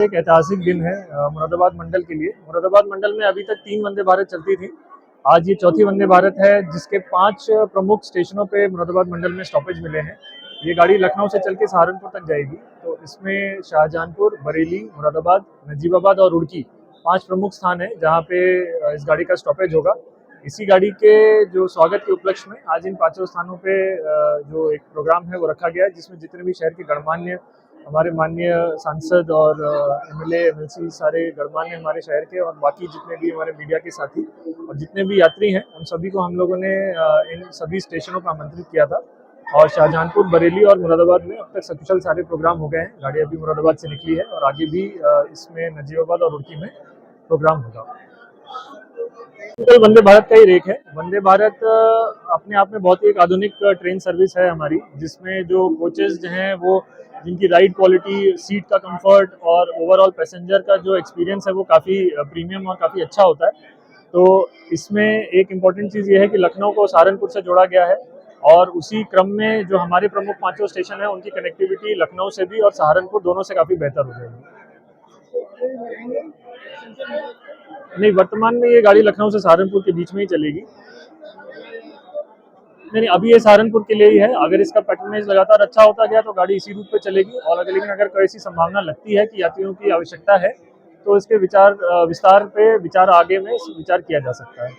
एक ऐतिहासिक दिन है मुरादाबाद मंडल के लिए। मुरादाबाद मंडल में अभी तक 3 वंदे भारत चलती थी। आज ये चौथी वंदे भारत है, जिसके 5 प्रमुख स्टेशनों पे मुरादाबाद मंडल में स्टॉपेज मिले हैं। ये गाड़ी लखनऊ से चल के सहारनपुर तक जाएगी। तो इसमें शाहजहांपुर, बरेली, मुरादाबाद, नजीबाबाद और रुड़की 5 प्रमुख स्थान है जहाँ पे इस गाड़ी का स्टॉपेज होगा। इसी गाड़ी के जो स्वागत के उपलक्ष्य में आज इन 5 स्थानों पे जो एक प्रोग्राम है वो रखा गया है, जिसमें जितने भी शहर के गणमान्य, हमारे माननीय सांसद और एमएलए, एमएलसी सारे गणमान्य हमारे शहर के, और बाकी जितने भी हमारे मीडिया के साथी और जितने भी यात्री हैं, उन सभी को हम लोगों ने इन सभी स्टेशनों पर आमंत्रित किया था। और शाहजहांपुर, बरेली और मुरादाबाद में अब तक सकुशल सारे प्रोग्राम हो गए हैं। गाड़ी अभी मुरादाबाद से निकली है और आगे भी इसमें नजीबाबाद और रुड़की में प्रोग्राम होगा। वंदे भारत का ही रेक है। वंदे भारत अपने आप में बहुत ही एक आधुनिक ट्रेन सर्विस है हमारी, जिसमें जो कोचेज हैं वो जिनकी राइड क्वालिटी, सीट का कंफर्ट और ओवरऑल पैसेंजर का जो एक्सपीरियंस है वो काफ़ी प्रीमियम और काफ़ी अच्छा होता है। तो इसमें एक इम्पॉर्टेंट चीज़ ये है कि लखनऊ को सहारनपुर से जोड़ा गया है, और उसी क्रम में जो हमारे प्रमुख 5 स्टेशन है उनकी कनेक्टिविटी लखनऊ से भी और सहारनपुर दोनों से काफ़ी बेहतर हो जाएगी। नहीं, वर्तमान में ये गाड़ी लखनऊ से सहारनपुर के बीच में ही चलेगी। नहीं, अभी ये सहारनपुर के लिए ही है। अगर इसका पैटर्नेज लगातार अच्छा होता गया तो गाड़ी इसी रूट पे चलेगी, और अगर लेकिन अगर कोई ऐसी संभावना लगती है कि यात्रियों की आवश्यकता है तो इसके विस्तार पे विचार आगे में विचार किया जा सकता है।